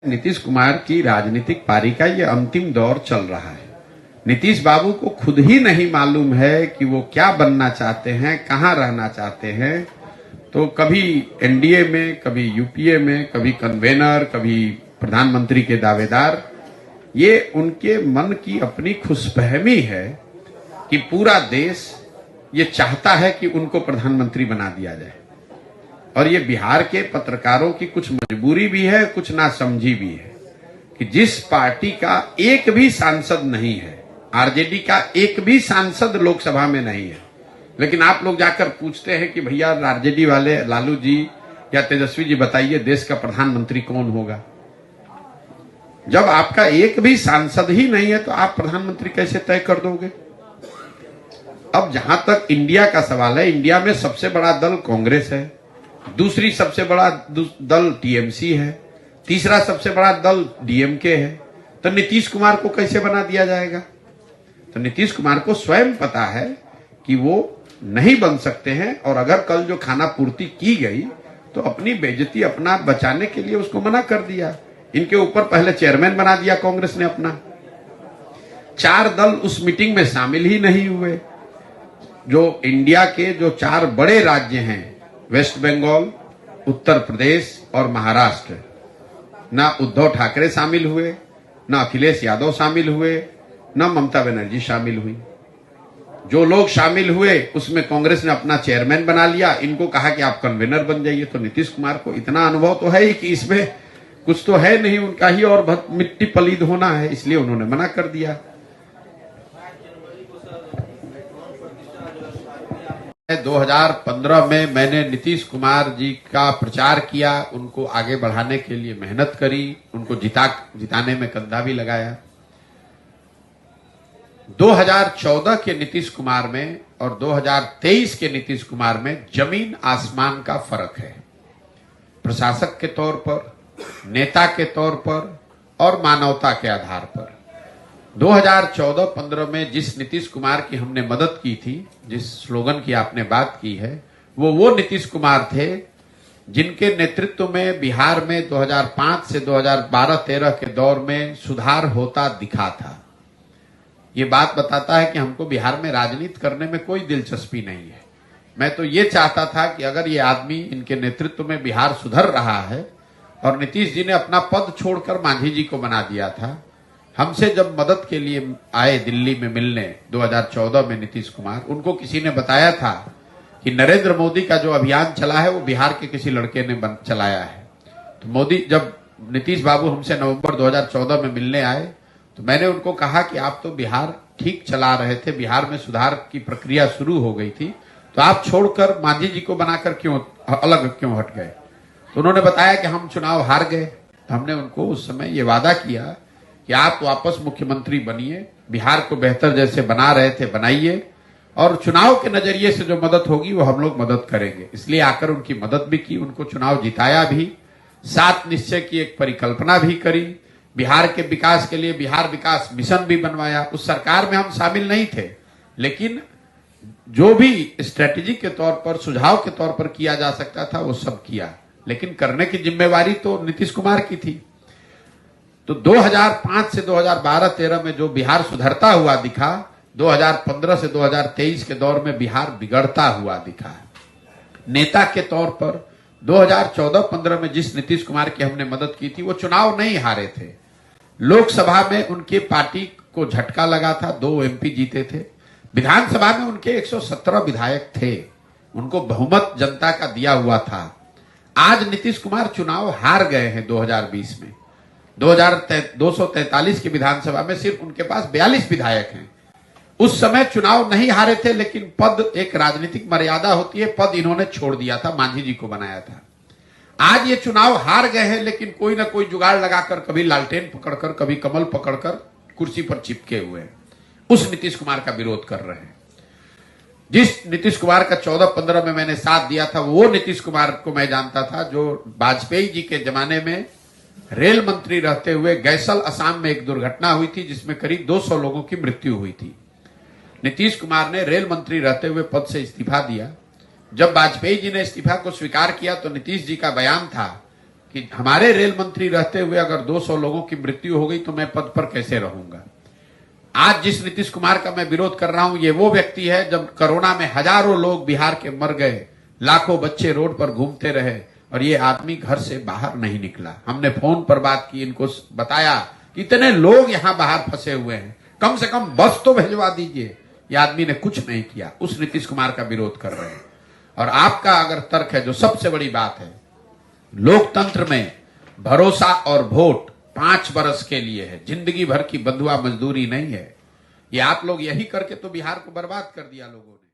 नीतीश कुमार की राजनीतिक पारी का ये अंतिम दौर चल रहा है। नीतीश बाबू को खुद ही नहीं मालूम है कि वो क्या बनना चाहते हैं, कहां रहना चाहते हैं। तो कभी एनडीए में, कभी यूपीए में, कभी कन्वेनर, कभी प्रधानमंत्री के दावेदार। ये उनके मन की अपनी खुशफहमी है कि पूरा देश ये चाहता है कि उनको प्रधानमंत्री बना दिया जाए। और ये बिहार के पत्रकारों की कुछ मजबूरी भी है, कुछ नासमझी भी है कि जिस पार्टी का एक भी सांसद नहीं है, आरजेडी का एक भी सांसद लोकसभा में नहीं है, लेकिन आप लोग जाकर पूछते हैं कि भैया आरजेडी वाले लालू जी या तेजस्वी जी बताइए देश का प्रधानमंत्री कौन होगा। जब आपका एक भी सांसद ही नहीं है तो आप प्रधानमंत्री कैसे तय कर दोगे। अब जहां तक इंडिया का सवाल है, इंडिया में सबसे बड़ा दल कांग्रेस है, दूसरी सबसे बड़ा दल टीएमसी है, तीसरा सबसे बड़ा दल डीएमके है। तो नीतीश कुमार को कैसे बना दिया जाएगा। तो नीतीश कुमार को स्वयं पता है कि वो नहीं बन सकते हैं, और अगर कल जो खाना पूर्ति की गई तो अपनी बेइज्जती अपना बचाने के लिए उसको मना कर दिया। इनके ऊपर पहले चेयरमैन बना दिया कांग्रेस ने अपना। 4 दल उस मीटिंग में शामिल ही नहीं हुए। जो इंडिया के जो 4 बड़े राज्य हैं, वेस्ट बंगाल, उत्तर प्रदेश और महाराष्ट्र, ना उद्धव ठाकरे शामिल हुए, ना अखिलेश यादव शामिल हुए, ना ममता बनर्जी शामिल हुई। जो लोग शामिल हुए उसमें कांग्रेस ने अपना चेयरमैन बना लिया, इनको कहा कि आप कन्वेनर बन जाइए। तो नीतीश कुमार को इतना अनुभव तो है ही कि इसमें कुछ तो है नहीं, उनका ही और मिट्टी पलीद होना है, इसलिए उन्होंने मना कर दिया। 2015 में मैंने नीतीश कुमार जी का प्रचार किया, उनको आगे बढ़ाने के लिए मेहनत करी, उनको जिताने में कंधा भी लगाया। 2014 के नीतीश कुमार में और 2023 के नीतीश कुमार में जमीन आसमान का फर्क है। प्रशासक के तौर पर, नेता के तौर पर और मानवता के आधार पर। 2014-15 में जिस नीतीश कुमार की हमने मदद की थी, जिस स्लोगन की आपने बात की है, वो नीतीश कुमार थे जिनके नेतृत्व में बिहार में 2005 से 2012-13 के दौर में सुधार होता दिखा था। ये बात बताता है कि हमको बिहार में राजनीति करने में कोई दिलचस्पी नहीं है। मैं तो ये चाहता था कि अगर ये आदमी, इनके नेतृत्व में बिहार सुधर रहा है, और नीतीश जी ने अपना पद छोड़कर मांझी जी को बना दिया था। हमसे जब मदद के लिए आए दिल्ली में मिलने 2014 में नीतीश कुमार, उनको किसी ने बताया था कि नरेंद्र मोदी का जो अभियान चला है वो बिहार के किसी लड़के ने चलाया है। तो जब नीतीश बाबू हमसे नवंबर 2014 में मिलने आए तो मैंने उनको कहा कि आप तो बिहार ठीक चला रहे थे, बिहार में सुधार की प्रक्रिया शुरू हो गई थी, तो आप छोड़कर मांझी जी को बनाकर अलग क्यों हट गए। तो उन्होंने बताया कि हम चुनाव हार गए। तो हमने उनको उस समय ये वादा किया कि आप वापस मुख्यमंत्री बनिए, बिहार को बेहतर जैसे बना रहे थे बनाइए, और चुनाव के नजरिए से जो मदद होगी वो हम लोग मदद करेंगे। इसलिए आकर उनकी मदद भी की, उनको चुनाव जिताया भी, 7 निश्चय की एक परिकल्पना भी करी, बिहार के विकास के लिए बिहार विकास मिशन भी बनवाया। उस सरकार में हम शामिल नहीं थे, लेकिन जो भी स्ट्रेटेजी के तौर पर, सुझाव के तौर पर किया जा सकता था वो सब किया, लेकिन करने की जिम्मेवारी तो नीतीश कुमार की थी। तो 2005 से 2012-13 में जो बिहार सुधरता हुआ दिखा, 2015 से 2023 के दौर में बिहार बिगड़ता हुआ दिखा। नेता के तौर पर 2014-15 में जिस नीतीश कुमार की हमने मदद की थी वो चुनाव नहीं हारे थे। लोकसभा में उनके पार्टी को झटका लगा था, 2 एमपी जीते थे। विधानसभा में उनके 117 विधायक थे, उनको बहुमत जनता का दिया हुआ था। आज नीतीश कुमार चुनाव हार गए हैं 2020 में। 243 की विधानसभा में सिर्फ उनके पास 42 विधायक हैं। उस समय चुनाव नहीं हारे थे, लेकिन पद, एक राजनीतिक मर्यादा होती है, पद इन्होंने छोड़ दिया था, मांझी जी को बनाया था। आज ये चुनाव हार गए हैं, लेकिन कोई ना कोई जुगाड़ लगाकर, कभी लालटेन पकड़कर, कभी कमल पकड़कर कुर्सी पर चिपके हुए हैं, उस नीतीश कुमार का विरोध कर रहे हैं। जिस नीतीश कुमार का 14-15 में मैंने साथ दिया था, वो नीतीश कुमार को मैं जानता था जो वाजपेयी जी के जमाने में रेल मंत्री रहते हुए गैसल असम में एक दुर्घटना हुई थी जिसमें करीब 200 लोगों की मृत्यु हुई थी। नीतीश कुमार ने रेल मंत्री रहते हुए पद से इस्तीफा दिया। जब वाजपेयी जी ने इस्तीफा को स्वीकार किया तो नीतीश जी का बयान था कि हमारे रेल मंत्री रहते हुए अगर 200 लोगों की मृत्यु हो गई तो मैं पद पर कैसे रहूंगा। आज जिस नीतीश कुमार का मैं विरोध कर रहा हूं, ये वो व्यक्ति है जब कोरोना में हजारों लोग बिहार के मर गए, लाखों बच्चे रोड पर घूमते रहे और ये आदमी घर से बाहर नहीं निकला। हमने फोन पर बात की, इनको बताया कि इतने लोग यहां बाहर फंसे हुए हैं, कम से कम बस तो भिजवा दीजिए। ये आदमी ने कुछ नहीं किया, उस नीतीश कुमार का विरोध कर रहे हैं। और आपका अगर तर्क है, जो सबसे बड़ी बात है, लोकतंत्र में भरोसा और वोट 5 वर्ष के लिए है, जिंदगी भर की बंधुआ मजदूरी नहीं है। ये आप लोग यही करके तो बिहार को बर्बाद कर दिया लोगों ने।